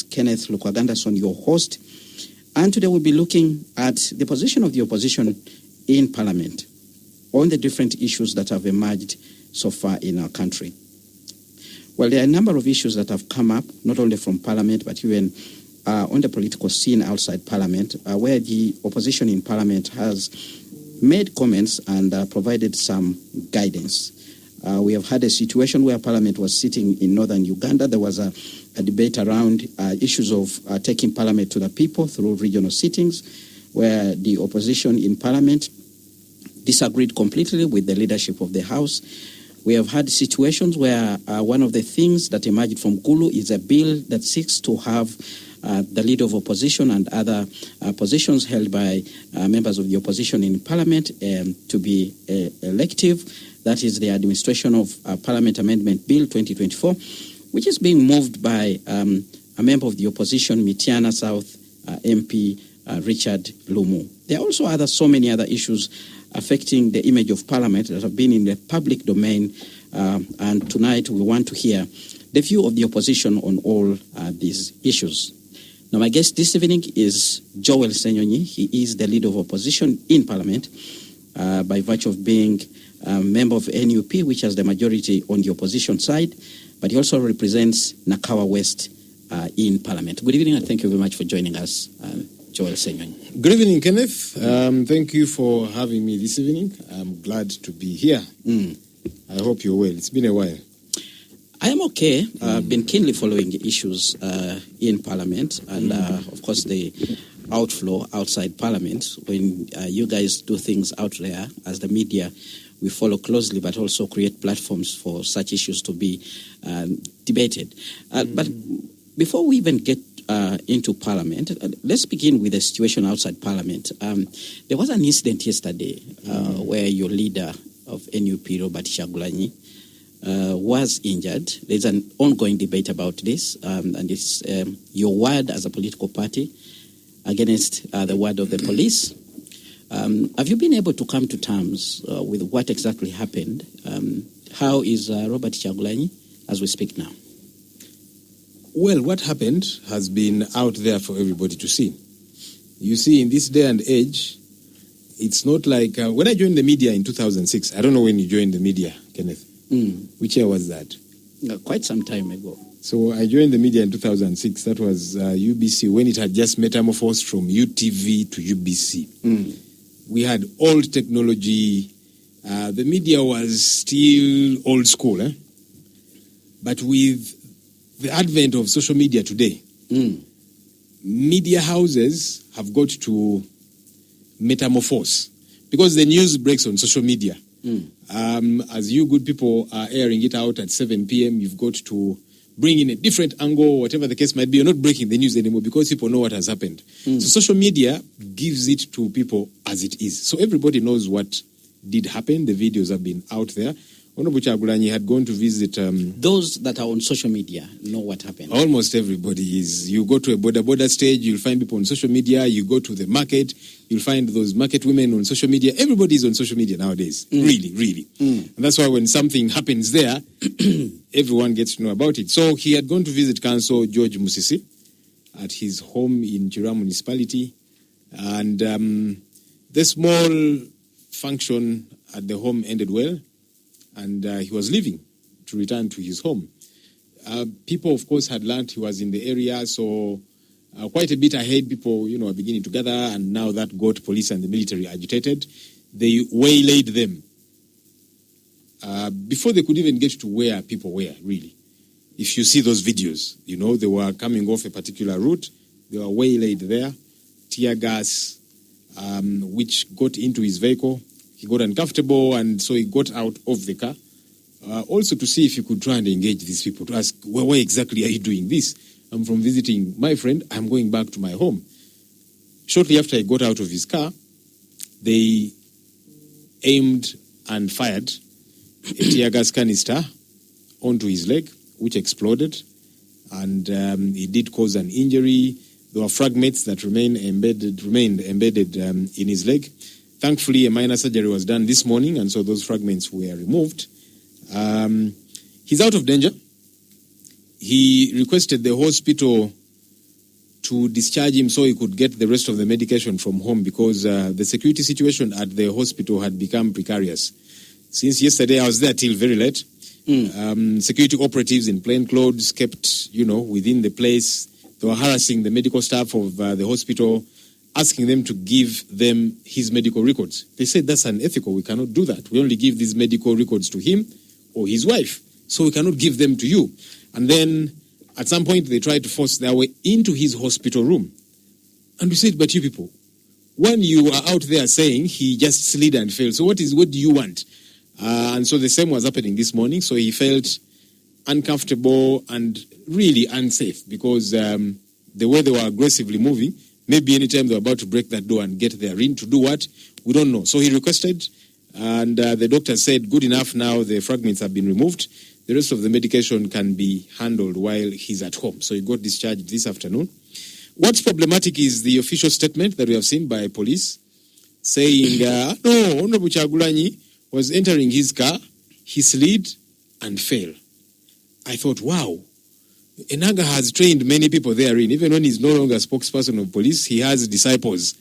is Kenneth Lukwagandason, your host. And today we'll be looking at the position of the opposition in Parliament on the different issues that have emerged so far in our country. Well, there are a number of issues that have come up, not only from Parliament, but even on the political scene outside Parliament, where the opposition in Parliament has made comments and provided some guidance. We have had a situation where Parliament was sitting in northern Uganda. There was a debate around issues of taking Parliament to the people through regional sittings, where the opposition in Parliament disagreed completely with the leadership of the House. We have had situations where one of the things that emerged from Gulu is a bill that seeks to have the leader of opposition and other positions held by members of the opposition in Parliament to be elective. That is the administration of Parliament Amendment Bill 2024, which is being moved by a member of the opposition, Mityana South MP Richard Lumu. There are also so many other issues affecting the image of Parliament that have been in the public domain, and tonight we want to hear the view of the opposition on all these issues. Now, my guest this evening is Joel Ssenyonyi. He is the leader of opposition in Parliament by virtue of being a member of NUP, which has the majority on the opposition side, but he also represents Nakawa West in Parliament. Good evening, and thank you very much for joining us, Joel Ssenyonyi. Good evening, Kenneth. Thank you for having me this evening. I'm glad to be here. I hope you're well. It's been a while. I am okay. I've been keenly following issues in Parliament and, of course, the outflow outside Parliament. When you guys do things out there as the media, we follow closely, but also create platforms for such issues to be debated. But before we even get into Parliament, let's begin with the situation outside Parliament. There was an incident yesterday where your leader of NUP, Robert Kyagulanyi, was injured. There's an ongoing debate about this, and it's your word as a political party against the word of the police. Have you been able to come to terms with what exactly happened? How is Robert Kyagulanyi as we speak now? Well, what happened has been out there for everybody to see. You see, in this day and age, it's not like when I joined the media in 2006. I don't know when you joined the media, Kenneth. Which year was that? Quite some time ago. So I joined the media in 2006. That was UBC, when it had just metamorphosed from UTV to UBC. We had old technology. The media was still old school. But with the advent of social media today, media houses have got to metamorphose because the news breaks on social media. As you good people are airing it out at 7 p.m., you've got to bring in a different angle, whatever the case might be. You're not breaking the news anymore because people know what has happened. So social media gives it to people as it is. So everybody knows what did happen. The videos have been out there. Honorable Kyagulanyi had gone to visit... Those that are on social media know what happened. Almost everybody is. You go to a border stage, you'll find people on social media. You go to the market, you'll find those market women on social media. Everybody is on social media nowadays. Really. And that's why when something happens there, everyone gets to know about it. So he had gone to visit Councillor George Musisi at his home in Chira municipality. And the small function at the home ended well. And he was leaving to return to his home. People, of course, had learned he was in the area, so quite a bit ahead, people, are beginning to gather, and now that got police and the military agitated. They waylaid them before they could even get to where people were, really. If you see those videos, they were coming off a particular route. They were waylaid there, tear gas, which got into his vehicle. He got uncomfortable, and so he got out of the car. Also to see if he could try and engage these people, to ask, why exactly are you doing this? I'm from visiting my friend. I'm going back to my home. Shortly after he got out of his car, they aimed and fired a tear gas canister onto his leg, which exploded. And it did cause an injury. There were fragments that remained embedded in his leg. Thankfully, a minor surgery was done this morning, and so those fragments were removed. He's out of danger. He requested the hospital to discharge him so he could get the rest of the medication from home because the security situation at the hospital had become precarious. Since yesterday, I was there till very late. Security operatives in plain clothes kept, within the place. They were harassing the medical staff of the hospital, asking them to give them his medical records. They said that's unethical. We cannot do that. We only give these medical records to him or his wife. So we cannot give them to you. And then at some point, they tried to force their way into his hospital room. And we said, but you people, when you are out there saying he just slid and fell, so what do you want? And so the same was happening this morning. So he felt uncomfortable and really unsafe because the way they were aggressively moving, maybe anytime they were about to break that door and get there in to do what, we don't know. So he requested, and the doctor said, good enough now, the fragments have been removed. The rest of the medication can be handled while he's at home. So he got discharged this afternoon. What's problematic is the official statement that we have seen by police saying, no, Honorable Kyagulanyi was entering his car, he slid and fell. I thought, wow, Enanga has trained many people therein. Even when he's no longer a spokesperson of police, he has disciples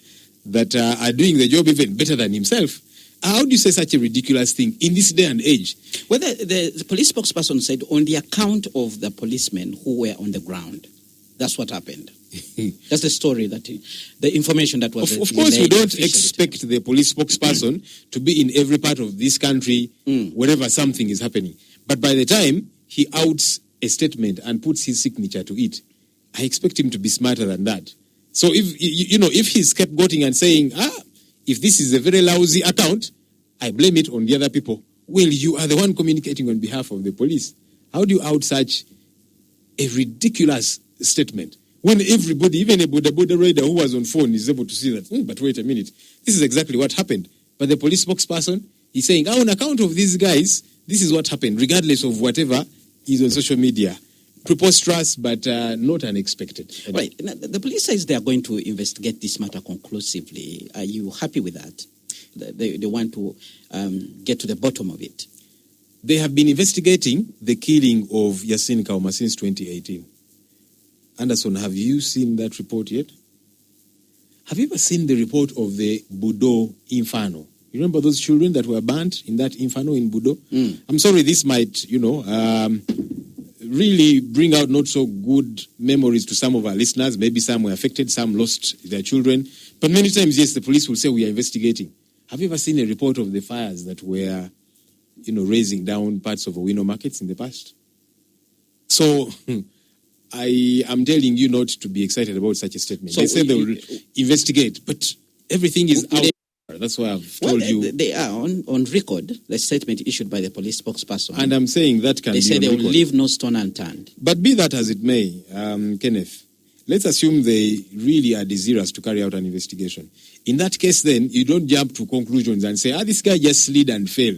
that are doing the job even better than himself. How do you say such a ridiculous thing in this day and age? Well, the police spokesperson said on the account of the policemen who were on the ground. That's what happened. That's the story, the information that was. Of course, we don't expect the police spokesperson to be in every part of this country wherever something is happening. But by the time he outs a statement and puts his signature to it, I expect him to be smarter than that. So if he's kept going and saying, if this is a very lousy account, I blame it on the other people. Well, you are the one communicating on behalf of the police. How do you out such a ridiculous statement when everybody, even a Buddha rider who was on phone, is able to see that, but wait a minute, this is exactly what happened. But the police spokesperson is saying, on account of these guys, this is what happened, regardless of whatever is on social media. Preposterous, but not unexpected. Right. Now, the police says they are going to investigate this matter conclusively. Are you happy with that? They want to get to the bottom of it. They have been investigating the killing of Yasin Kauma since 2018. Anderson, have you seen that report yet? Have you ever seen the report of the Budo Inferno? You remember those children that were burnt in that Inferno in Budo? I'm sorry, this might, really bring out not so good memories to some of our listeners. Maybe some were affected, some lost their children. But many times, yes, the police will say we are investigating. Have you ever seen a report of the fires that were, raising down parts of Owino markets in the past? So I am telling you not to be excited about such a statement. So they say they will investigate, but everything is out. That's why I've told you. They are on record, the statement issued by the police spokesperson. And I'm saying that can be on record. They say they will leave no stone unturned. But be that as it may, Kenneth, let's assume they really are desirous to carry out an investigation. In that case, then, you don't jump to conclusions and say, this guy just slid and fell.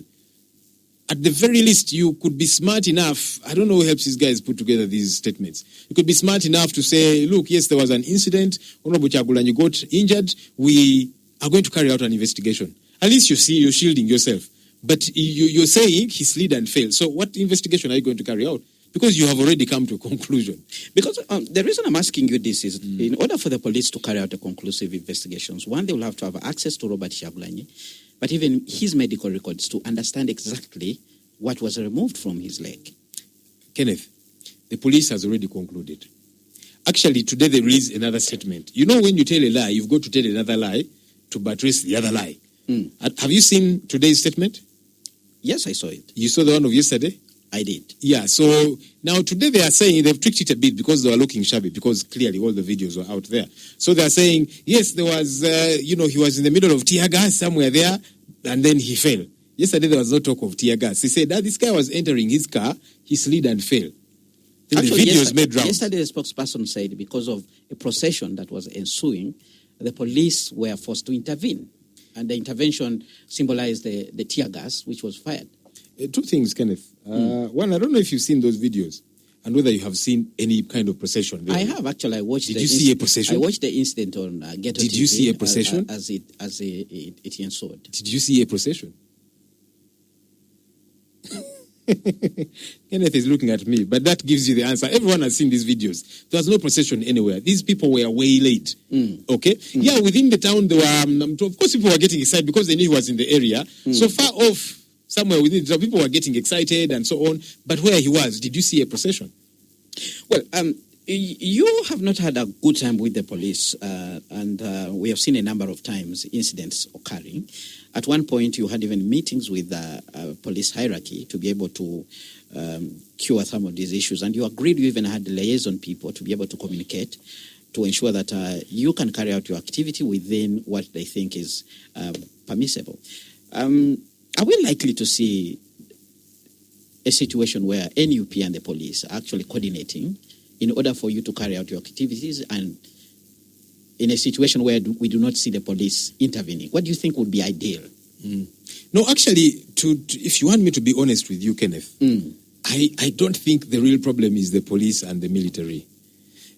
At the very least, you could be smart enough. I don't know who helps these guys put together these statements. You could be smart enough to say, look, yes, there was an incident. Honorable Kyagulanyi got injured. We are going to carry out an investigation. At least you're shielding yourself. But you're saying he slid and fell. So what investigation are you going to carry out? Because you have already come to a conclusion. Because the reason I'm asking you this is, in order for the police to carry out a conclusive investigations, one, they will have to have access to Robert Kyagulanyi, but even his medical records to understand exactly what was removed from his leg. Kenneth, the police has already concluded. Actually, today they released another statement. When you tell a lie, you've got to tell another lie to buttress the other lie. Have you seen today's statement? Yes, I saw it. You saw the one of yesterday? I did. Yeah, so now today they are saying they've tweaked it a bit because they were looking shabby, because clearly all the videos were out there. So they are saying, yes, there was, he was in the middle of tear gas somewhere there, and then he fell. Yesterday there was no talk of tear gas. He said that this guy was entering his car, he slid and fell. Then actually, the videos made rounds. Yesterday the spokesperson said because of a procession that was ensuing, the police were forced to intervene. And the intervention symbolized the tear gas, which was fired. Two things, Kenneth. One, I don't know if you've seen those videos and whether you have seen any kind of procession there. I have, actually. I watched. Did you see a procession? I watched the incident on Ghetto TV. Did you see a procession? As it ensued. Did you see a procession? Kenneth is looking at me, but that gives you the answer. Everyone has seen these videos. There was no procession anywhere. These people were way late. Okay? Yeah, within the town, there were, of course, people were getting excited because they knew he was in the area. So far off, somewhere within the town, people were getting excited and so on. But where he was, did you see a procession? Well, you have not had a good time with the police, and we have seen a number of times incidents occurring. At one point, you had even meetings with the police hierarchy to be able to cure some of these issues, and you agreed you even had liaison people to be able to communicate to ensure that you can carry out your activity within what they think is permissible. Are we likely to see a situation where NUP and the police are actually coordinating in order for you to carry out your activities, and in a situation where we do not see the police intervening? What do you think would be ideal? No, actually, if you want me to be honest with you, Kenneth, I don't think the real problem is the police and the military.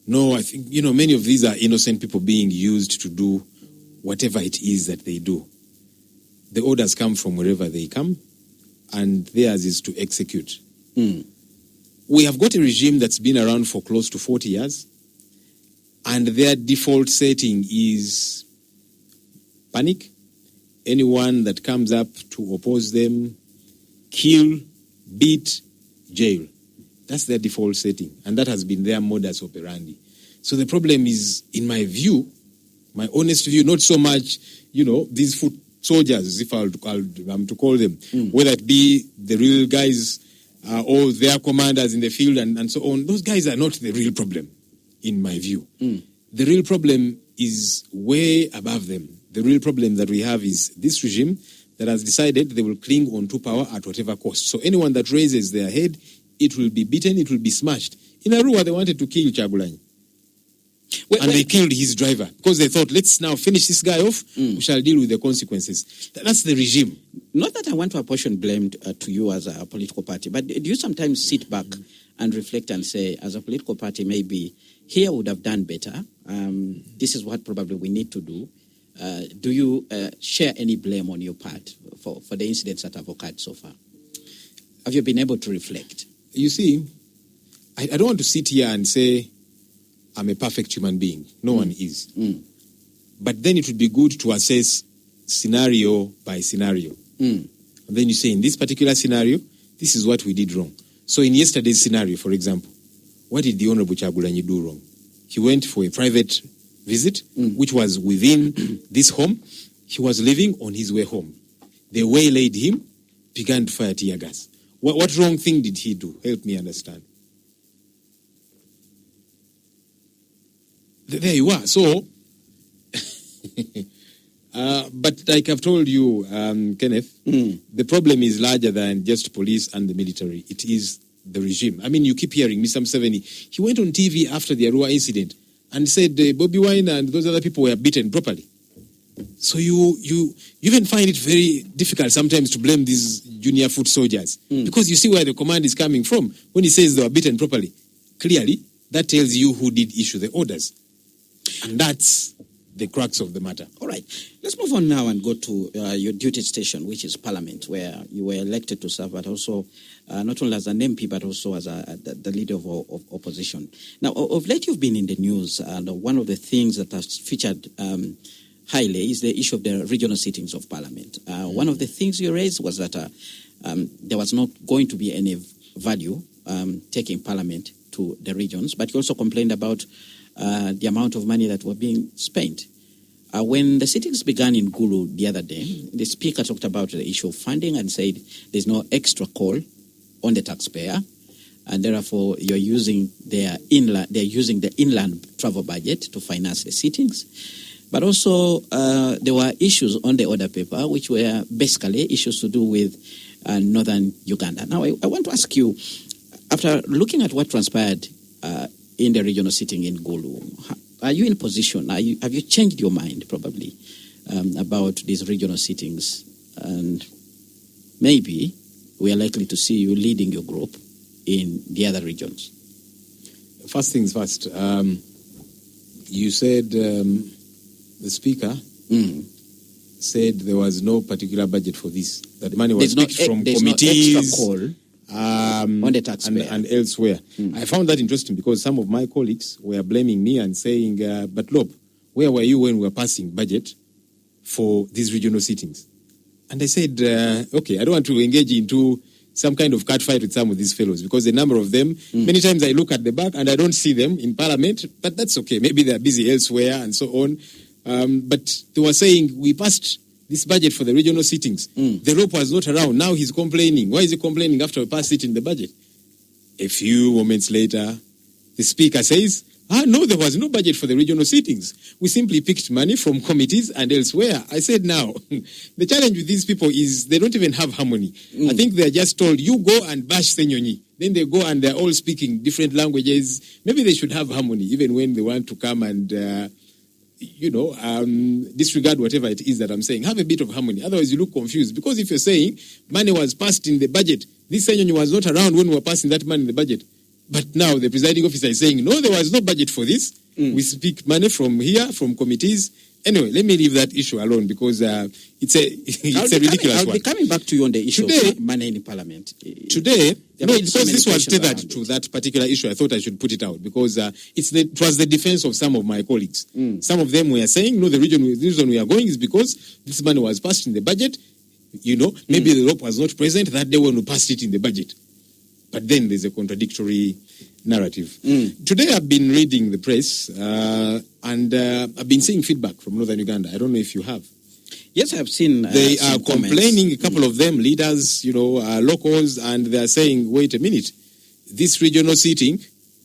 No, I think, many of these are innocent people being used to do whatever it is that they do. The orders come from wherever they come, and theirs is to execute. We have got a regime that's been around for close to 40 years, and their default setting is panic. Anyone that comes up to oppose them, kill, beat, jail. That's their default setting, and that has been their modus operandi. So the problem is, in my view, my honest view, not so much, these foot soldiers, if I'm to call them, whether it be the real guys or their commanders in the field and so on. Those guys are not the real problem, in my view. The real problem is way above them. The real problem that we have is this regime that has decided they will cling on to power at whatever cost. So anyone that raises their head, it will be beaten, it will be smashed. In Arua, they wanted to kill Kyagulanyi. And they killed his driver because they thought, let's now finish this guy off. We shall deal with the consequences. That's the regime. Not that I want to apportion blame to you as a political party, but do you sometimes sit back and reflect and say, as a political party, maybe here would have done better. This is what probably we need to do. Do you share any blame on your part for the incidents that have occurred so far? Have you been able to reflect? You see, I don't want to sit here and say, I'm a perfect human being. No one is. But then it would be good to assess scenario by scenario. And then you say, in this particular scenario, this is what we did wrong. So in yesterday's scenario, for example, what did the Honorable Kyagulanyi do wrong? He went for a private visit, which was within this home. He was leaving on his way home. They waylaid him, began to fire tear gas. What wrong thing did he do? Help me understand. There you are. So, but like I've told you, Kenneth, the problem is larger than just police and the military. It is the regime. I mean, you keep hearing Mr. Museveni. He went on TV after the Arua incident and said Bobby Wine and those other people were beaten properly. So you even find it very difficult sometimes to blame these junior foot soldiers because you see where the command is coming from. When he says they were beaten properly, clearly that tells you who did issue the orders. And that's the crux of the matter. All right. Let's move on now and go to your duty station, which is Parliament, where you were elected to serve, but also not only as an MP, but also as the leader of opposition. Now, of late, you've been in the news, and one of the things that has featured highly is the issue of the regional sittings of Parliament. One of the things you raised was that there was not going to be any value taking Parliament to the regions, but you also complained about the amount of money that were being spent. When the sittings began in Gulu the other day, the Speaker talked about the issue of funding and said there's no extra call on the taxpayer, and therefore they're using the inland travel budget to finance the sittings. But also there were issues on the order paper, which were basically issues to do with northern Uganda. Now, I want to ask you, after looking at what transpired in the regional sitting in Gulu, are you in a position, have you changed your mind probably about these regional sittings? And maybe we are likely to see you leading your group in the other regions. First things first, you said the Speaker said there was no particular budget for this. That money was picked from committees. No extra call on the taxpayer and elsewhere. I found that interesting because some of my colleagues were blaming me and saying, but Lob, where were you when we were passing budget for these regional sittings? And I said, okay, I don't want to engage into some kind of catfight with some of these fellows because the number of them, many times I look at the back and I don't see them in parliament, but that's okay. Maybe they're busy elsewhere and so on. But they were saying, we passed this budget for the regional sittings. The rope was not around. Now he's complaining. Why is he complaining after we passed it in the budget? A few moments later, the speaker says, no, there was no budget for the regional sittings. We simply picked money from committees and elsewhere. I said, now, the challenge with these people is they don't even have harmony. I think they're just told, you go and bash Senyonyi. Then they go and they're all speaking different languages. Maybe they should have harmony, even when they want to come and, disregard whatever it is that I'm saying. Have a bit of harmony. Otherwise, you look confused. Because if you're saying money was passed in the budget, this Senyonyi was not around when we were passing that money in the budget. But now the presiding officer is saying, no, there was no budget for this. We speak money from here, from committees. Anyway, let me leave that issue alone because it's a ridiculous one. I'll be coming back to you on the issue of money in Parliament. Today, because this was tethered to that particular issue, I thought I should put it out because it was the defense of some of my colleagues. Some of them were saying, no, the reason we are going is because this money was passed in the budget. Maybe the rope was not present that day when we passed it in the budget. But then there's a contradictory narrative. Today I've been reading the press and I've been seeing feedback from Northern Uganda. I don't know if you have. Yes, I've seen they are complaining, a couple of them, leaders, locals, and they're saying, wait a minute, this regional seating,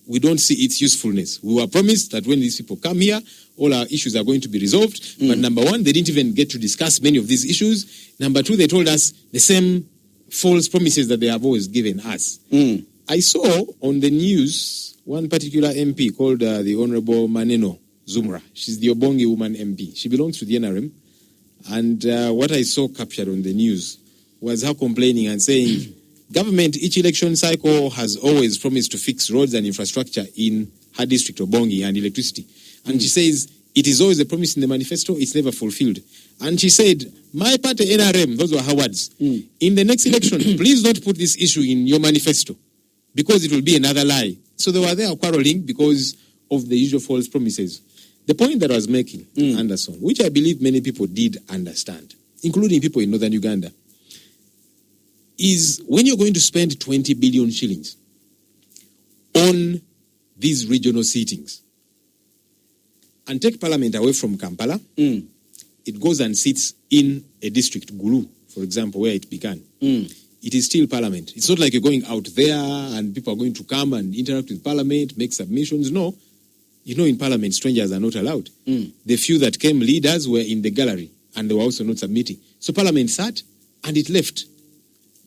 we don't see its usefulness. We were promised that when these people come here, all our issues are going to be resolved. But number one, they didn't even get to discuss many of these issues. Number two, they told us the same false promises that they have always given us. I saw on the news one particular MP called the Honorable Maneno Zumra. She's the Obongi woman MP. She belongs to the NRM. And what I saw captured on the news was her complaining and saying, government, each election cycle has always promised to fix roads and infrastructure in her district, Obongi, and electricity. And she says, it is always a promise in the manifesto, it's never fulfilled. And she said, my party NRM, those were her words, in the next election, please don't put this issue in your manifesto because it will be another lie. So they were there quarreling because of the usual false promises. The point that I was making, Anderson, which I believe many people did understand, including people in Northern Uganda, is when you're going to spend 20 billion shillings on these regional seatings and take Parliament away from Kampala, it goes and sits in a district, Gulu, for example, where it began. It is still Parliament. It's not like you're going out there and people are going to come and interact with Parliament, make submissions. No. In Parliament, strangers are not allowed. The few that came leaders were in the gallery and they were also not submitting. So Parliament sat and it left.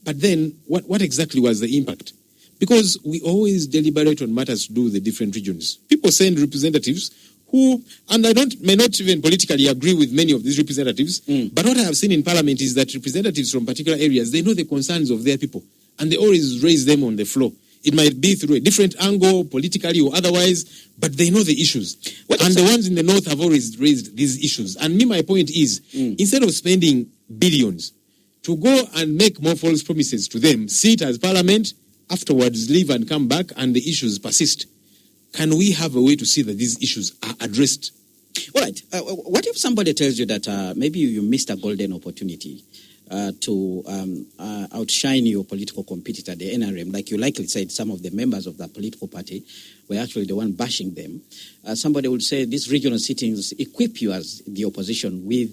But then, what exactly was the impact? Because we always deliberate on matters to do with the different regions. People send representatives who, and I may not even politically agree with many of these representatives, but what I have seen in Parliament is that representatives from particular areas, they know the concerns of their people, and they always raise them on the floor. It might be through a different angle, politically or otherwise, but they know the issues. And the ones in the north have always raised these issues. And my point is, instead of spending billions to go and make more false promises to them, sit as Parliament, afterwards leave and come back, and the issues persist. Can we have a way to see that these issues are addressed? All right. What if somebody tells you that maybe you missed a golden opportunity to outshine your political competitor, the NRM? Like you likely said, some of the members of that political party were actually the one bashing them. Somebody would say these regional sittings equip you as the opposition with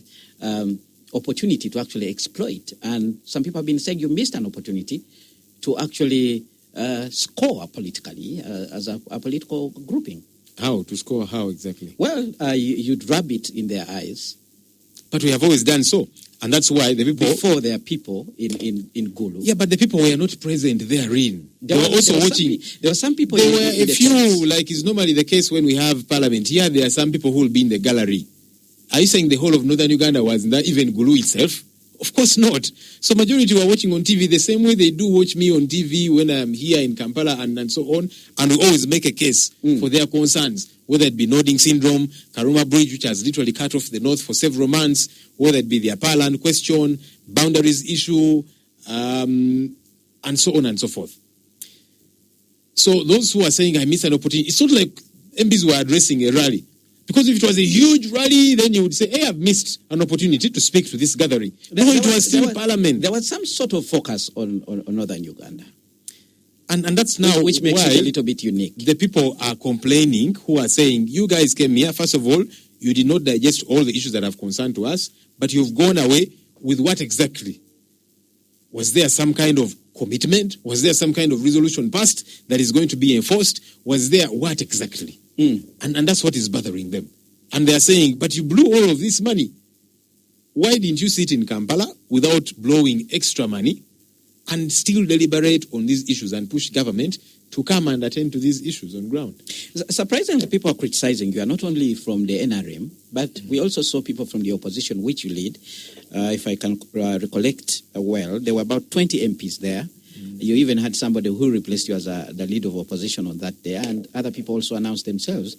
opportunity to actually exploit. And some people have been saying you missed an opportunity to actually score politically as a political grouping. How? To score how exactly? Well, you'd rub it in their eyes. But we have always done so. And that's why the people... Before there are people in Gulu. Yeah, but the people were not present therein. They were also watching. There were some people... There were a few, like is normally the case when we have Parliament. Here, there are some people who will be in the gallery. Are you saying the whole of Northern Uganda was not even Gulu itself? Of course not. So majority were watching on TV the same way they do watch me on TV when I'm here in Kampala and so on. And we always make a case for their concerns, whether it be Nodding Syndrome, Karuma Bridge, which has literally cut off the north for several months, whether it be the Apaland question, boundaries issue, and so on and so forth. So those who are saying I missed an opportunity, it's not like MPs were addressing a rally. Because if it was a huge rally, then you would say, hey, I've missed an opportunity to speak to this gathering. It was still Parliament. There was some sort of focus on northern Uganda. And that's now which makes it a little bit unique. The people are complaining who are saying, you guys came here, first of all, you did not digest all the issues that have concerned to us, but you've gone away with what exactly? Was there some kind of commitment? Was there some kind of resolution passed that is going to be enforced? Was there what exactly? And that's what is bothering them. And they are saying, but you blew all of this money. Why didn't you sit in Kampala without blowing extra money and still deliberate on these issues and push government to come and attend to these issues on ground? Surprisingly, people are criticizing you, not only from the NRM, but we also saw people from the opposition, which you lead. If I can recollect well, there were about 20 MPs there. You even had somebody who replaced you as the leader of opposition on that day, and other people also announced themselves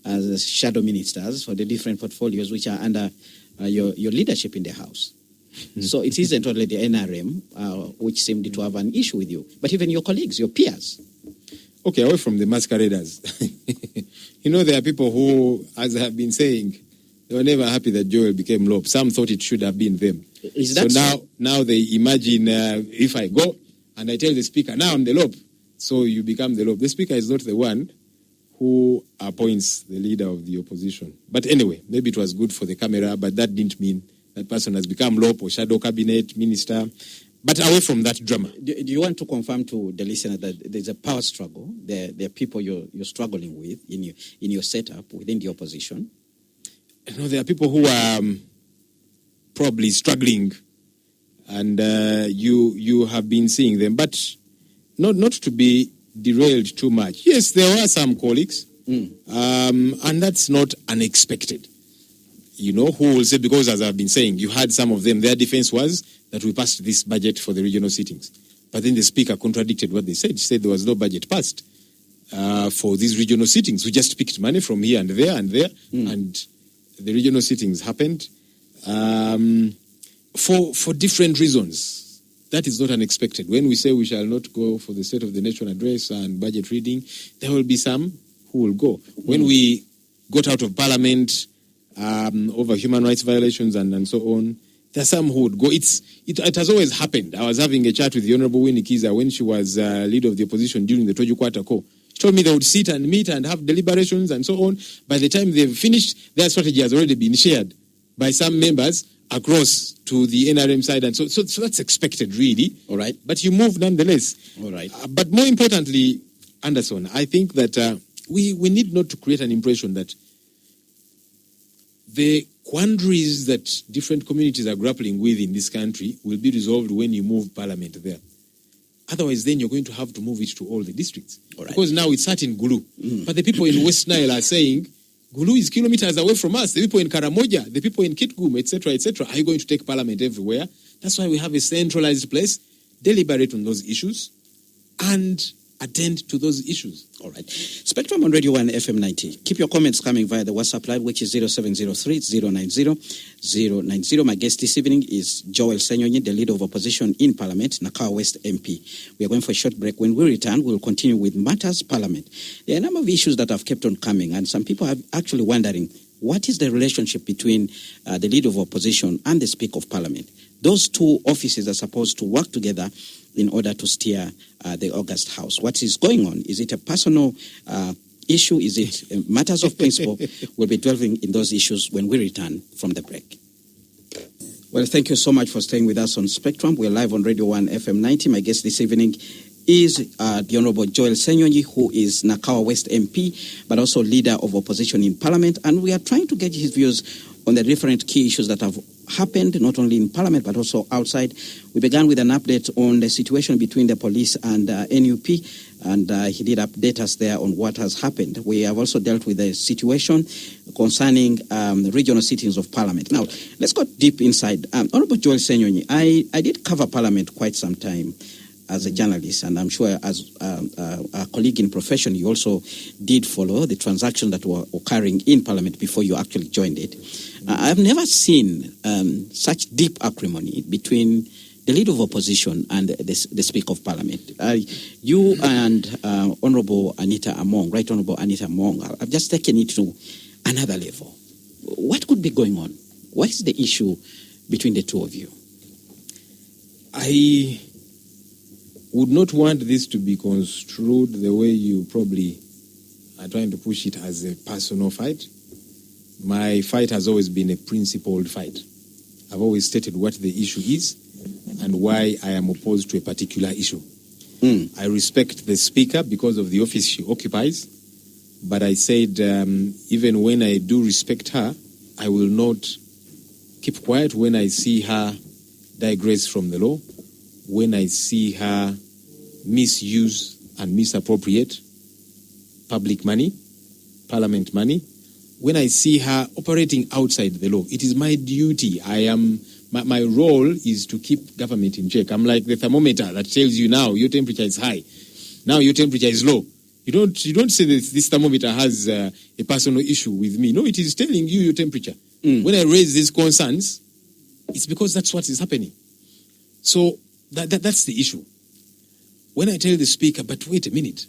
as shadow ministers for the different portfolios which are under your leadership in the House. So it isn't only the NRM which seemed to have an issue with you, but even your colleagues, your peers. Okay, away from the masqueraders. There are people who, as I have been saying, they were never happy that Joel became LOP. Some thought it should have been them. Is that so? Now they imagine if I go and I tell the speaker, now I'm the LOP, so you become the LOP. The speaker is not the one who appoints the leader of the opposition. But anyway, maybe it was good for the camera, but that didn't mean that person has become LOP or shadow cabinet minister. But away from that drama. Do you want to confirm to the listener that there's a power struggle? There are people you're struggling with in your setup within the opposition? There are people who are probably struggling, and you have been seeing them, but not to be derailed too much. Yes, there were some colleagues, and that's not unexpected. Who will say, because as I've been saying, you had some of them, their defense was that we passed this budget for the regional sittings. But then the speaker contradicted what they said. He said there was no budget passed for these regional sittings. We just picked money from here and there, and the regional sittings happened for different reasons. That is not unexpected. When we say we shall not go for the State of the Nation address and budget reading, there will be some who will go. When we got out of Parliament over human rights violations and so on, there are some who would go. It has always happened. I was having a chat with the Honorable Winnie Kiza when she was leader of the opposition during the Toju Kwata call. She told me they would sit and meet and have deliberations and so on. By the time they've finished, their strategy has already been shared by some members across to the NRM side. And so that's expected, really. All right. But you move nonetheless. All right. But more importantly, Anderson, I think that we need not to create an impression that the quandaries that different communities are grappling with in this country will be resolved when you move Parliament there. Otherwise, then you're going to have to move it to all the districts. All right. Because now it's sat in Gulu. But the people in West Nile are saying, Gulu is kilometers away from us. The people in Karamoja, the people in Kitgum, etc., are you going to take Parliament everywhere? That's why we have a centralized place, deliberate on those issues, and attend to those issues. All right. Spectrum on Radio 1 FM 90. Keep your comments coming via the WhatsApp line, which is 0703-090-090. My guest this evening is Joel Ssenyonyi, the leader of opposition in Parliament, Nakawa West MP. We are going for a short break. When we return, we'll continue with Matters Parliament. There are a number of issues that have kept on coming, and some people are actually wondering, what is the relationship between the leader of opposition and the Speaker of Parliament? Those two offices are supposed to work together in order to steer the August House. What is going on? Is it a personal issue? Is it matters of principle? We'll be delving in those issues when we return from the break. Well, thank you so much for staying with us on Spectrum. We're live on Radio 1 FM 90. My guest this evening is the Honorable Joel Ssenyonyi, who is Nakawa West MP, but also leader of opposition in Parliament. And we are trying to get his views on the different key issues that have happened, not only in Parliament, but also outside. We began with an update on the situation between the police and NUP, and he did update us there on what has happened. We have also dealt with the situation concerning regional sittings of Parliament. Now, let's go deep inside. Honorable Joel Ssenyonyi, I did cover Parliament quite some time as a journalist, and I'm sure as a colleague in profession, you also did follow the transactions that were occurring in Parliament before you actually joined it. I've never seen such deep acrimony between the Leader of Opposition and the Speaker of Parliament. You and Honourable Anita Among, Right Honourable Anita Among, have just taken it to another level. What could be going on? What is the issue between the two of you? I would not want this to be construed the way you probably are trying to push it, as a personal fight. My fight has always been a principled fight. I've always stated what the issue is and why I am opposed to a particular issue. I respect the Speaker because of the office she occupies, but I said even when I do respect her, I will not keep quiet when I see her digress from the law, when I see her misuse and misappropriate public money, parliament money, when I see her operating outside the law. It is my duty. My role is to keep government in check. I'm like the thermometer that tells you now your temperature is high, now your temperature is low. You don't say that this thermometer has a personal issue with me. No, it is telling you your temperature. When I raise these concerns, it's because that's what is happening. So that's the issue. When I tell the Speaker, but wait a minute,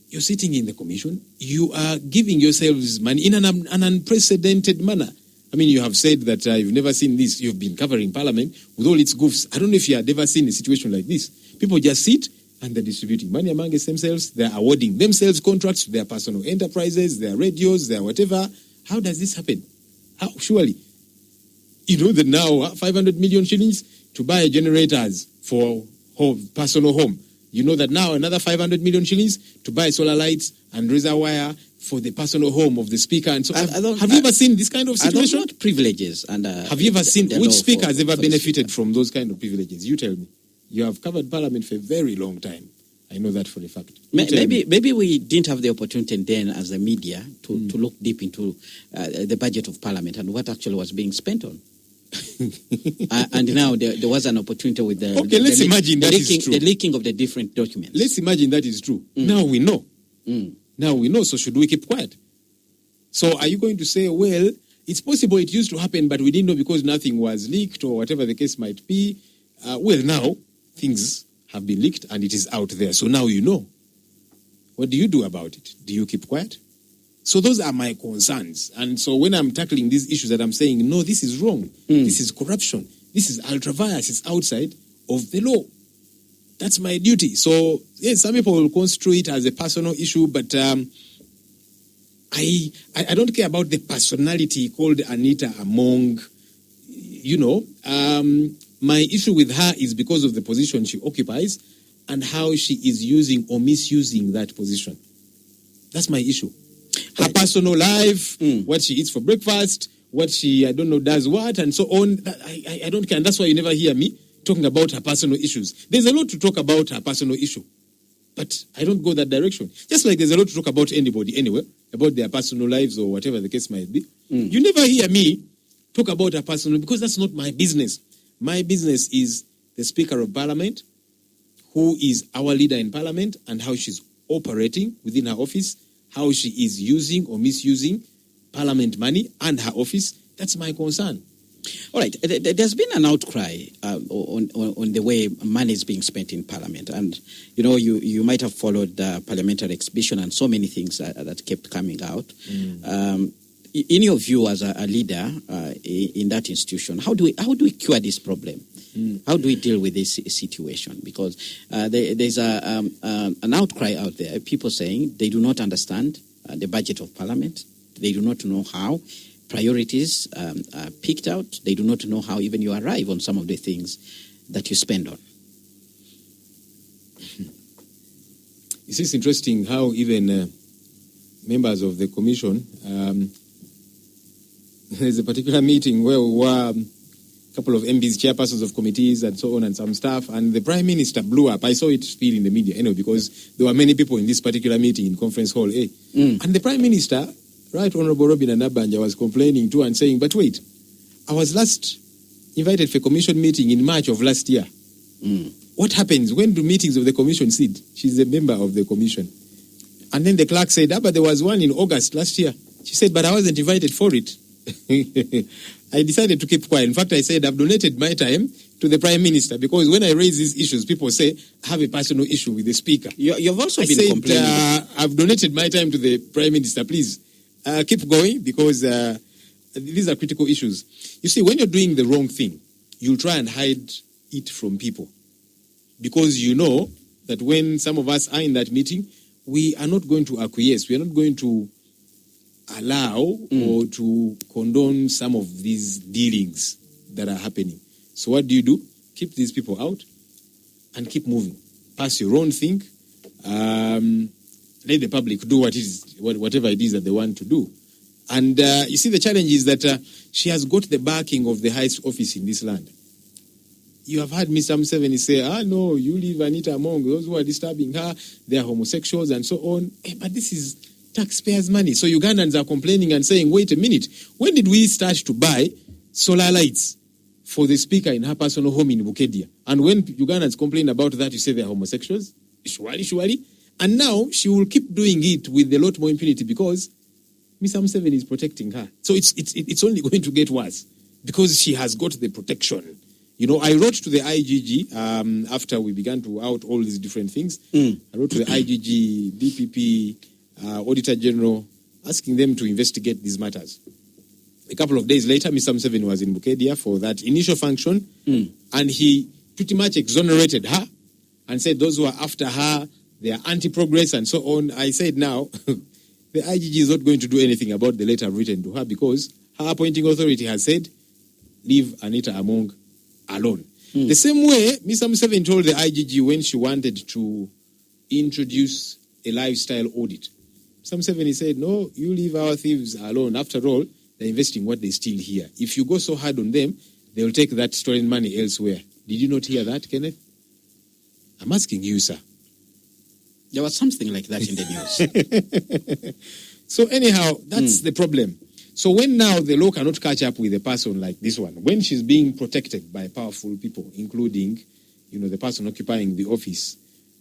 you're sitting in the commission, you are giving yourselves money in an unprecedented manner. I mean, you have said that you've never seen this. You've been covering Parliament with all its goofs. I don't know if you have ever seen a situation like this. People just sit and they're distributing money amongst themselves. They're awarding themselves contracts to their personal enterprises, their radios, their whatever. How does this happen? How? Surely. You know that now 500 million shillings to buy generators for personal home. You know that now another 500 million shillings to buy solar lights and razor wire for the personal home of the Speaker. And so, have you ever seen this kind of situation? Not privileges. And have you ever seen which Speaker has ever benefited from those kind of privileges? You tell me. You have covered Parliament for a very long time. I know that for a fact. Maybe we didn't have the opportunity then as the media to look deep into the budget of Parliament and what actually was being spent on. And now there was an opportunity with the leaking of the different documents. Let's imagine that is true. Now we know. Now we know, so should we keep quiet? So are you going to say, well, it's possible it used to happen, but we didn't know because nothing was leaked or whatever the case might be? Well, now things have been leaked and it is out there. So now you know. What do you do about it? Do you keep quiet? So those are my concerns. And so when I'm tackling these issues that I'm saying, no, this is wrong. This is corruption. This is ultra-vires. It's outside of the law. That's my duty. So, yes, some people will construe it as a personal issue, but I don't care about the personality called Anita Among. You know, my issue with her is because of the position she occupies and how she is using or misusing that position. That's my issue. Her personal life, what she eats for breakfast, what she, does what, and so on. I don't care. And that's why you never hear me talking about her personal issues. There's a lot to talk about her personal issue, but I don't go that direction. Just like there's a lot to talk about anybody anyway, about their personal lives or whatever the case might be. You never hear me talk about her personal, because that's not my business. My business is the Speaker of Parliament, who is our leader in Parliament, and how she's operating within her office, how she is using or misusing Parliament money and her office. That's my concern. All right. There's been an outcry on the way money is being spent in Parliament. And, you might have followed the parliamentary exhibition and so many things that kept coming out. In your view as a leader in that institution, how do we cure this problem? How do we deal with this situation? Because there's an outcry out there, people saying they do not understand the budget of Parliament. They do not know how priorities are picked out. They do not know how even you arrive on some of the things that you spend on. It's interesting how even members of the commission, there's a particular meeting where we were a couple of MPs, chairpersons of committees and so on and some staff, and the Prime Minister blew up. I saw it still in the media, because there were many people in this particular meeting in Conference Hall A. And the Prime Minister, Right Honourable Robin Anabanja, was complaining too and saying, but wait, I was last invited for a commission meeting in March of last year. What happens? When do meetings of the commission sit? She's a member of the commission. And then the clerk said, but there was one in August last year. She said, but I wasn't invited for it. I decided to keep quiet. In fact, I said I've donated my time to the Prime Minister because when I raise these issues, people say I have a personal issue with the Speaker. You've also been complaining. I've donated my time to the Prime Minister. Please keep going because these are critical issues. You see, when you're doing the wrong thing, you'll try and hide it from people because you know that when some of us are in that meeting, we are not going to acquiesce. We are not going to allow or to condone some of these dealings that are happening. So what do? Keep these people out and keep moving. Pass your own thing. Let the public do whatever it is that they want to do. And you see, the challenge is that she has got the backing of the highest office in this land. You have heard Mr. Museveni say, no, you leave Anita Among. Those who are disturbing her, they are homosexuals and so on. But this is taxpayers' money. So Ugandans are complaining and saying, wait a minute, when did we start to buy solar lights for the Speaker in her personal home in Bukedia? And when Ugandans complain about that, you say they're homosexuals? Surely. And now she will keep doing it with a lot more impunity because Mr. Museveni is protecting her. So it's only going to get worse because she has got the protection. You know, I wrote to the IGG after we began to out all these different things. I wrote to the IGG, DPP, Auditor General, asking them to investigate these matters. A couple of days later, Mr. Museveni was in Bukedia for that initial function, and he pretty much exonerated her and said those who are after her, they are anti-progress and so on. I said now, the IGG is not going to do anything about the letter written to her because her appointing authority has said, leave Anita Among alone. The same way Mr. Museveni told the IGG when she wanted to introduce a lifestyle audit. Mr. Museveni said, no, you leave our thieves alone. After all, they're investing what they steal here. If you go so hard on them, they'll take that stolen money elsewhere. Did you not hear that, Kenneth? I'm asking you, sir. There was something like that in the news. So anyhow, that's the problem. So when now the law cannot catch up with a person like this one, when she's being protected by powerful people, including, the person occupying the office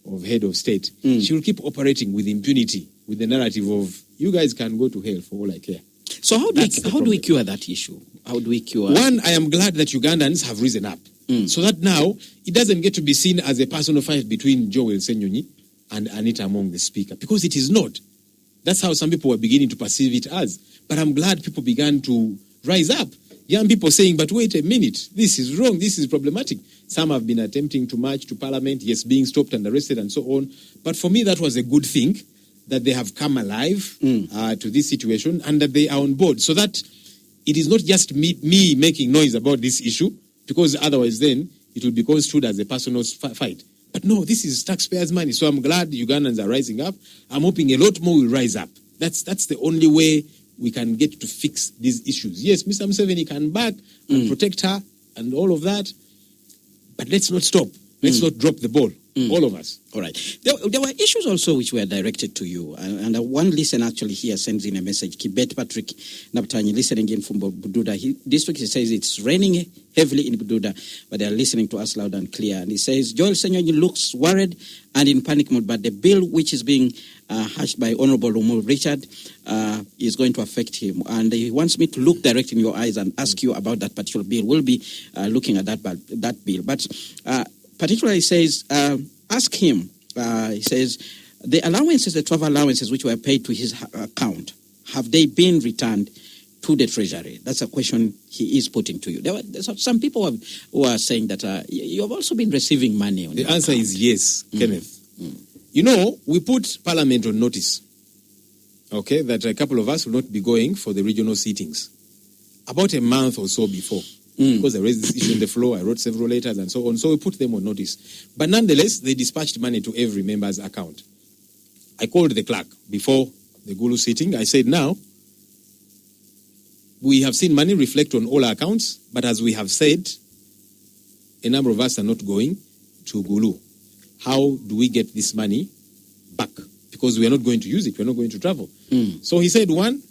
of head of state, she will keep operating with impunity, with the narrative of, you guys can go to hell for all I care. So how do we cure that issue? How do we cure? One, I am glad that Ugandans have risen up. So that now, it doesn't get to be seen as a personal fight between Joel Senyonyi and Anita Among, the Speaker, because it is not. That's how some people were beginning to perceive it as. But I'm glad people began to rise up. Young people saying, but wait a minute, this is wrong, this is problematic. Some have been attempting to march to Parliament, yes, being stopped and arrested and so on. But for me, that was a good thing, that they have come alive to this situation and that they are on board. So that it is not just me making noise about this issue, because otherwise then it will be construed as a personal fight. But no, this is taxpayers' money. So I'm glad Ugandans are rising up. I'm hoping a lot more will rise up. That's the only way we can get to fix these issues. Yes, Mr. Museveni can back and protect her and all of that, but let's not stop. Let's not drop the ball, all of us. All right. There were issues also which were directed to you, and one listener actually here sends in a message. Kibet Patrick Naptani, listening in from Bududa. This week he says it's raining heavily in Bududa, but they're listening to us loud and clear. And he says, Joel Senyonyi looks worried and in panic mode, but the bill which is being hashed by Honorable Lumu Richard is going to affect him. And he wants me to look direct in your eyes and ask you about that particular bill. We'll be looking at that bill. But particularly, he says, ask him. He says, the allowances, the travel allowances which were paid to his account, have they been returned to the Treasury? That's a question he is putting to you. There's some people who are saying that you have also been receiving money. The answer is yes, Kenneth. You know, we put Parliament on notice, okay, that a couple of us will not be going for the regional sittings about a month or so before. Because I raised this issue on the floor, I wrote several letters and so on. So we put them on notice. But nonetheless, they dispatched money to every member's account. I called the clerk before the Gulu sitting. I said, now, we have seen money reflect on all our accounts, but as we have said, a number of us are not going to Gulu. How do we get this money back? Because we are not going to use it. We are not going to travel. So he said, one,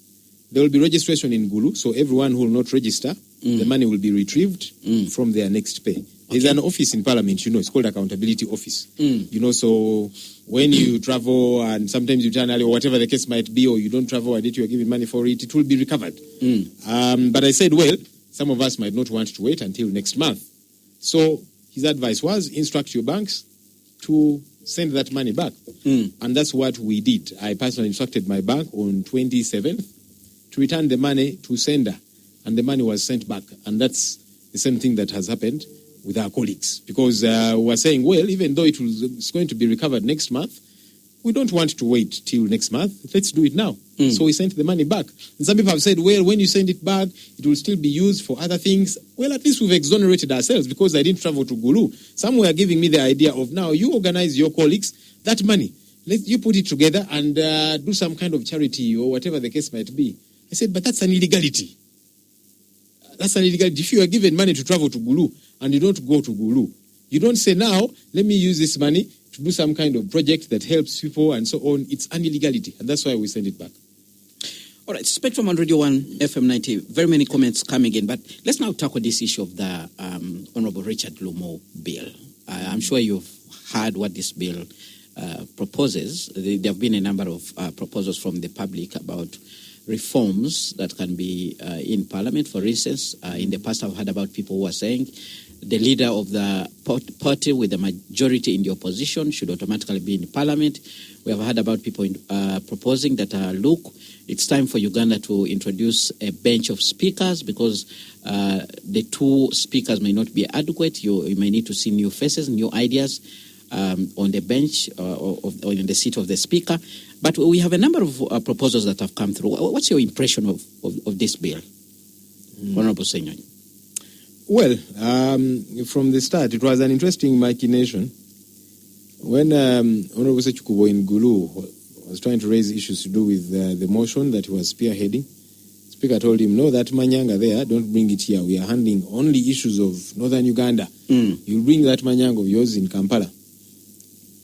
there will be registration in Gulu. So everyone who will not register, the money will be retrieved from their next pay. There's an office in Parliament, it's called Accountability Office. So when you travel and sometimes you turn early or whatever the case might be, or you don't travel and you are giving money for it, it will be recovered. But I said, well, some of us might not want to wait until next month. So his advice was instruct your banks to send that money back. And that's what we did. I personally instructed my bank on 27th to return the money to sender, and the money was sent back. And that's the same thing that has happened with our colleagues, because we're saying, well, even though it's going to be recovered next month, we don't want to wait till next month. Let's do it now. So we sent the money back. And some people have said, well, when you send it back, it will still be used for other things. Well, at least we've exonerated ourselves, because I didn't travel to Gulu. Some were giving me the idea of, now you organize your colleagues, that money, you put it together and do some kind of charity or whatever the case might be. I said, but that's an illegality. That's an illegality. If you are given money to travel to Gulu and you don't go to Gulu, you don't say, now, let me use this money to do some kind of project that helps people and so on. It's an illegality, and that's why we send it back. All right, Spectrum on Radio 1, FM 90, very many comments coming in, but let's now tackle this issue of the Honorable Richard Lumo bill. I'm sure you've heard what this bill proposes. There have been a number of proposals from the public about reforms that can be in Parliament. For instance, in the past I've heard about people who are saying the leader of the party with the majority in the opposition should automatically be in Parliament. We have heard about people proposing that, look, it's time for Uganda to introduce a bench of speakers, because the two speakers may not be adequate. You may need to see new faces, new ideas on the bench or in the seat of the speaker. But we have a number of proposals that have come through. What's your impression of this bill, Honorable Senyonyi? Well, from the start, it was an interesting machination. When Honorable Sechikubo in Gulu was trying to raise issues to do with the motion that he was spearheading, the Speaker told him, no, that manyanga there, don't bring it here. We are handling only issues of northern Uganda. You'll bring that manyanga of yours in Kampala.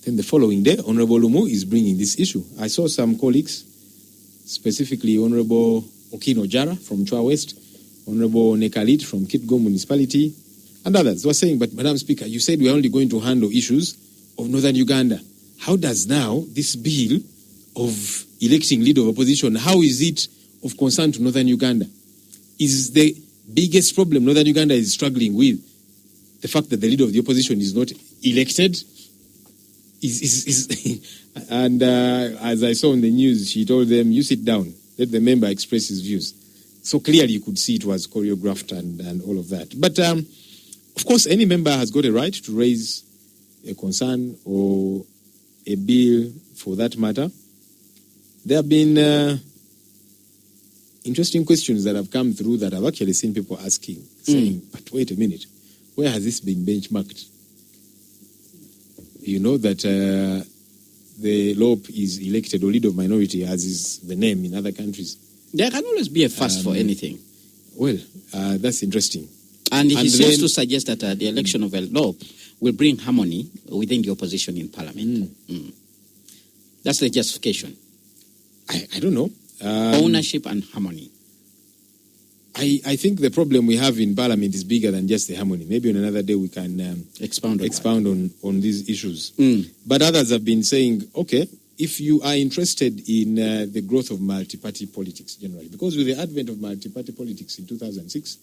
Then the following day, Honorable Lumu is bringing this issue. I saw some colleagues, specifically Honorable Okino Jara from Chwa West, Honorable Nekalit from Kitgum Municipality, and others were saying, but Madam Speaker, you said we're only going to handle issues of northern Uganda. How does now this bill of electing leader of opposition, how is it of concern to northern Uganda? Is the biggest problem northern Uganda is struggling with the fact that the leader of the opposition is not elected? And as I saw in the news, she told them, you sit down, let the member express his views. So clearly you could see it was choreographed and all of that. But of course, any member has got a right to raise a concern or a bill for that matter. There have been interesting questions that have come through that I've actually seen people asking, saying, but wait a minute, where has this been benchmarked? You know that the LOP is elected, or leader of minority, as is the name in other countries. There can always be a fuss for anything. Well, that's interesting. And he seems to suggest that the election of a LOP will bring harmony within the opposition in Parliament. That's the justification. I don't know. Ownership and harmony. I think the problem we have in Parliament is bigger than just the harmony. Maybe on another day we can expound on these issues. But others have been saying, okay, if you are interested in the growth of multi-party politics generally, because with the advent of multi-party politics in 2006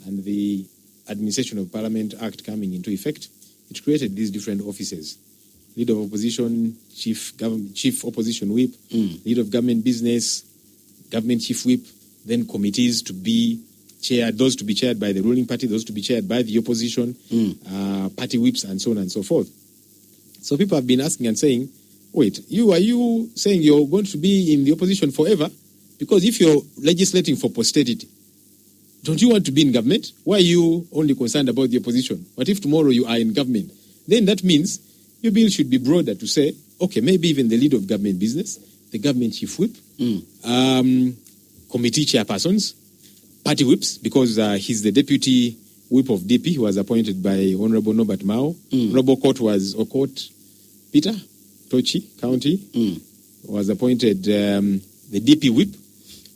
and the Administration of Parliament Act coming into effect, it created these different offices. Leader of opposition, chief opposition whip, leader of government business, government chief whip, then committees to be chaired, those to be chaired by the ruling party, those to be chaired by the opposition, party whips, and so on and so forth. So people have been asking and saying, wait, are you saying you're going to be in the opposition forever? Because if you're legislating for posterity, don't you want to be in government? Why are you only concerned about the opposition? What if tomorrow you are in government? Then that means your bill should be broader to say, okay, maybe even the leader of government business, the government chief whip, committee chairpersons, party whips, because he's the deputy whip of DP, who was appointed by Honorable Norbert Mao. Honorable Court was Okot Peter, Tochi County, was appointed the DP whip,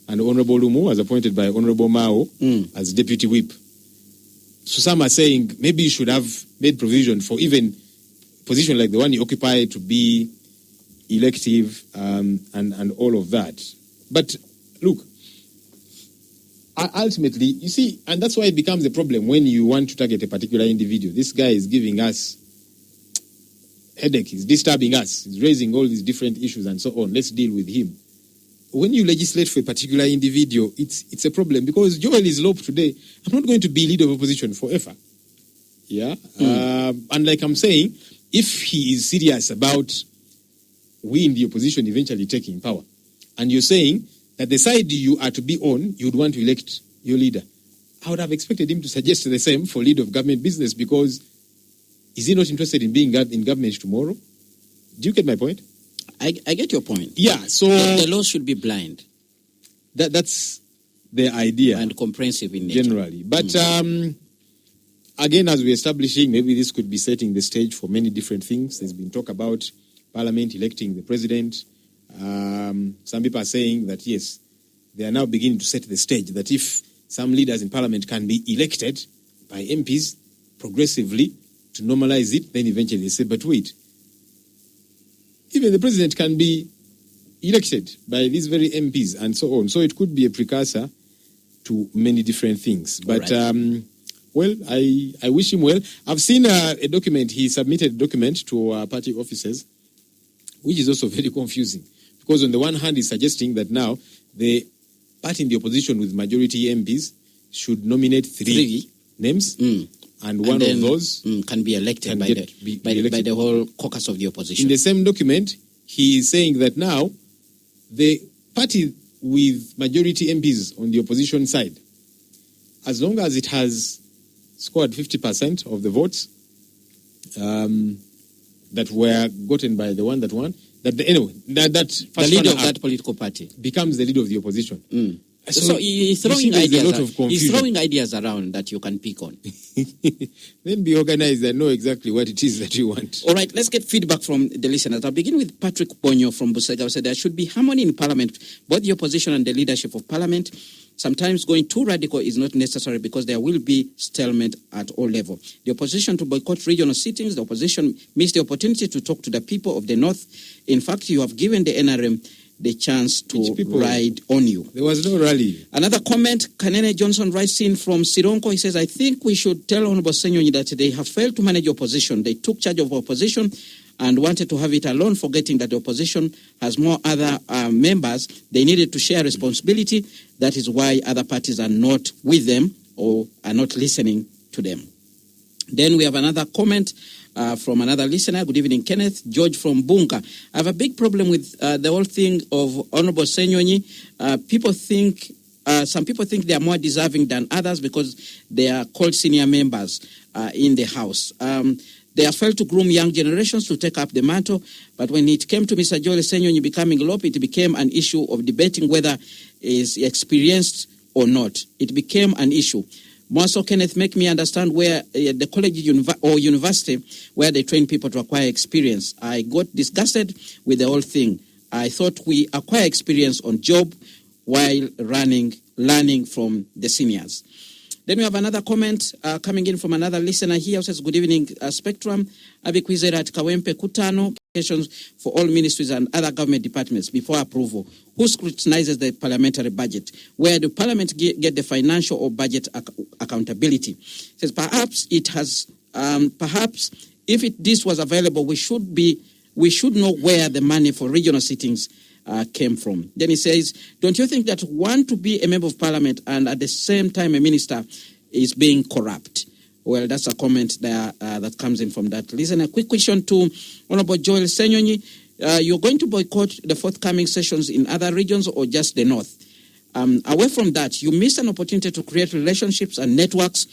and Honorable Lumu was appointed by Honorable Mao as deputy whip. So some are saying maybe you should have made provision for even position like the one you occupy to be elective and all of that. But look, ultimately, you see, and that's why it becomes a problem when you want to target a particular individual. This guy is giving us headache, he's disturbing us, he's raising all these different issues and so on. Let's deal with him. When you legislate for a particular individual, it's a problem because Joel Islope today, I'm not going to be leader of opposition forever. Yeah? And like I'm saying, if he is serious about we in the opposition eventually taking power, and you're saying that the side you are to be on, you would want to elect your leader, I would have expected him to suggest the same for leader of government business because is he not interested in being in government tomorrow? Do you get my point? I get your point. Yeah, so the law should be blind. That's the idea. And comprehensive in nature. Generally. But again, as we're establishing, maybe this could be setting the stage for many different things. There's been talk about Parliament electing the president. Some people are saying that, yes, they are now beginning to set the stage that if some leaders in Parliament can be elected by MPs progressively to normalize it, then eventually they say, but wait, even the president can be elected by these very MPs and so on. So it could be a precursor to many different things. But, right. Well, I wish him well. I've seen a document, he submitted a document to our party officers, which is also very confusing. Because on the one hand, he's suggesting that now the party in the opposition with majority MPs should nominate three names. And one of those can be elected by the whole caucus of the opposition. In the same document, he is saying that now the party with majority MPs on the opposition side, as long as it has scored 50% of the votes that were gotten by the one that won, that the leader of that political party becomes the leader of the opposition. So he's throwing ideas around that you can pick on. Then be organized and know exactly what it is that you want. All right, let's get feedback from the listeners. I'll begin with Patrick Bonyo from Busega, who said there should be harmony in Parliament, both the opposition and the leadership of Parliament. Sometimes going too radical is not necessary because there will be stalemate at all levels. The opposition to boycott regional sittings, the opposition missed the opportunity to talk to the people of the North. In fact, you have given the NRM the chance to ride on you. There was no rally. Another comment, Kanene Johnson writes in from Sironko. He says, I think we should tell Honorable Senyonyi that they have failed to manage opposition. They took charge of opposition and wanted to have it alone, forgetting that the opposition has more other members. They needed to share responsibility. That is why other parties are not with them or are not listening to them. Then we have another comment from another listener. Good evening, Kenneth. George from Bunga. I have a big problem with the whole thing of Honorable Senyonyi. Some people think they are more deserving than others because they are called senior members in the House. They have failed to groom young generations to take up the mantle, but when it came to Mr. Joel Senyonyi becoming LOP, it became an issue of debating whether he is experienced or not. It became an issue. More so, Kenneth, make me understand where the college or university where they train people to acquire experience. I got disgusted with the whole thing. I thought we acquire experience on job while learning from the seniors. Then we have another comment coming in from another listener here who says, good evening, Spectrum. Abikwizera at Kawempe Kutano, applications for all ministries and other government departments before approval. Who scrutinizes the parliamentary budget? Where do Parliament get the financial or budget accountability? It says, perhaps if this was available, we should know where the money for regional sittings came from. Then he says, don't you think that one to be a member of Parliament and at the same time a minister is being corrupt? Well, that's a comment there that comes in from that. Listen, a quick question to Honorable Joel Senyonyi. You're going to boycott the forthcoming sessions in other regions or just the North? Away from that, you missed an opportunity to create relationships and networks,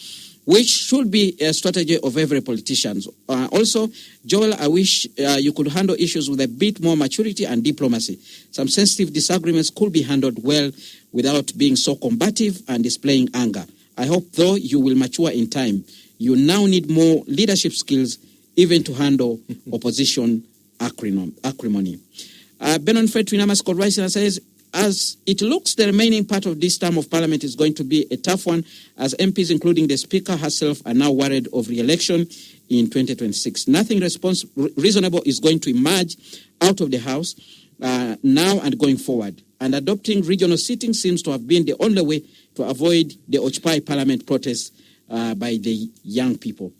which should be a strategy of every politician. Also, Joel, I wish you could handle issues with a bit more maturity and diplomacy. Some sensitive disagreements could be handled well without being so combative and displaying anger. I hope, though, you will mature in time. You now need more leadership skills, even to handle opposition acrimony. Benon Fred Twinamas Rising says, as it looks, the remaining part of this term of Parliament is going to be a tough one, as MPs, including the Speaker herself, are now worried of re-election in 2026. Nothing reasonable is going to emerge out of the House. now and going forward. And adopting regional seating seems to have been the only way to avoid the Occupied Parliament protests by the young people.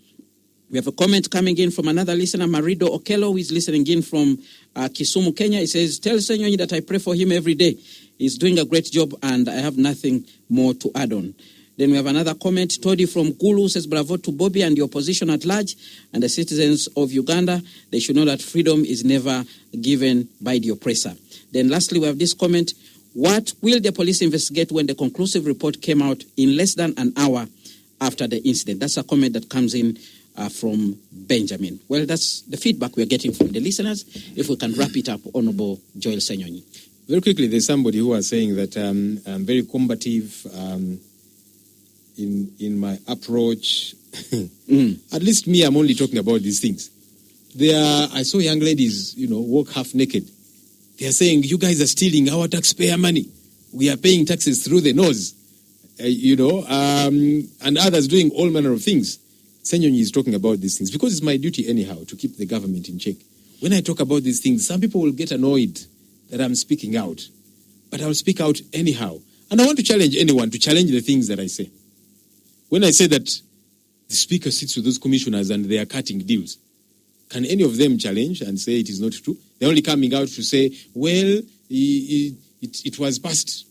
We have a comment coming in from another listener, Marido Okello, who is listening in from Kisumu, Kenya. He says, tell Senyonyi that I pray for him every day. He's doing a great job and I have nothing more to add on. Then we have another comment, Todi from Gulu says, bravo to Bobby and the opposition at large and the citizens of Uganda. They should know that freedom is never given by the oppressor. Then lastly, we have this comment, what will the police investigate when the conclusive report came out in less than an hour after the incident? That's a comment that comes in from Benjamin. Well, that's the feedback we're getting from the listeners. If we can wrap it up, Honorable Joel Senyonyi. Very quickly, there's somebody who was saying that I'm very combative in my approach. At least me, I'm only talking about these things. I saw young ladies, walk half naked. They are saying, you guys are stealing our taxpayer money. We are paying taxes through the nose, and others doing all manner of things. Senyonyi is talking about these things because it's my duty anyhow to keep the government in check. When I talk about these things, some people will get annoyed that I'm speaking out, but I'll speak out anyhow. And I want to challenge anyone to challenge the things that I say. When I say that the speaker sits with those commissioners and they are cutting deals, can any of them challenge and say it is not true? They're only coming out to say, well, it was passed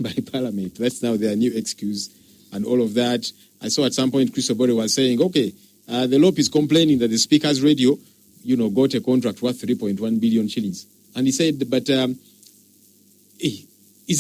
by Parliament. That's now their new excuse and all of that. I saw at some point Chris Obore was saying, okay, the LOP is complaining that the speaker's radio, got a contract worth 3.1 billion shillings. And he said, but isn't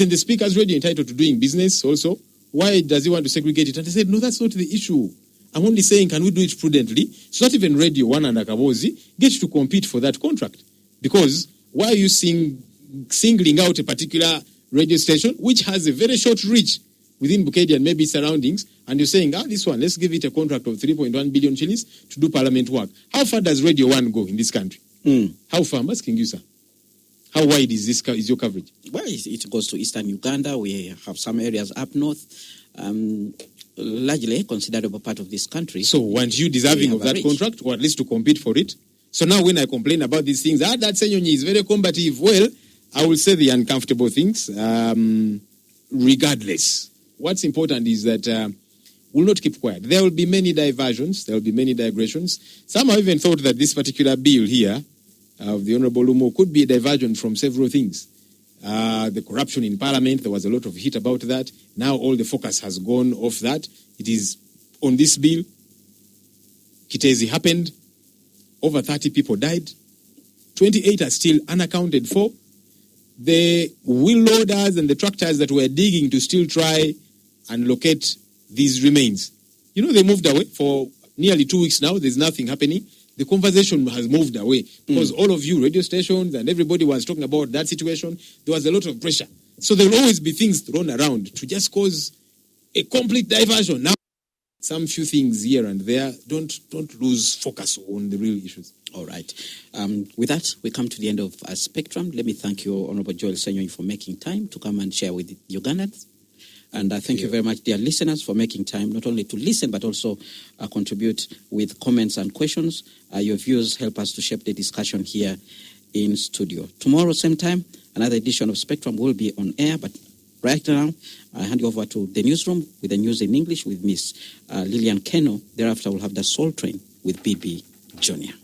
the speaker's radio entitled to doing business also? Why does he want to segregate it? And I said, no, that's not the issue. I'm only saying, can we do it prudently? So not even Radio 1 and Akabozi get to compete for that contract. Because why are you singling out a particular radio station which has a very short reach within Bukedi and maybe surroundings, and you're saying, this one, let's give it a contract of 3.1 billion shillings to do parliament work. How far does Radio 1 go in this country? How far? I'm asking you, sir. How wide is your coverage? Well, it goes to eastern Uganda. We have some areas up north, largely a considerable part of this country. So weren't you deserving of that contract, or at least to compete for it? So now when I complain about these things, that Senyonyi is very combative. Well, I will say the uncomfortable things, regardless. What's important is that we'll not keep quiet. There will be many diversions. There will be many digressions. Some have even thought that this particular bill here of the Honorable Lumo could be a diversion from several things. The corruption in Parliament, there was a lot of heat about that. Now all the focus has gone off that. It is on this bill. Kitezi happened. Over 30 people died. 28 are still unaccounted for. The wheel loaders and the tractors that were digging to still try and locate these remains. They moved away for nearly 2 weeks now. There's nothing happening. The conversation has moved away because all of you radio stations and everybody was talking about that situation. There was a lot of pressure. So there will always be things thrown around to just cause a complete diversion. Now, some few things here and there, don't lose focus on the real issues. All right. With that, we come to the end of our Spectrum. Let me thank you, Honorable Joel Senyonyi, for making time to come and share with Ugandans. And thank you very much, dear listeners, for making time not only to listen, but also contribute with comments and questions. Your views help us to shape the discussion here in studio. Tomorrow, same time, another edition of Spectrum will be on air. But right now, I hand you over to the newsroom with the news in English with Miss Lillian Keno. Thereafter, we'll have the Soul Train with BB Jr.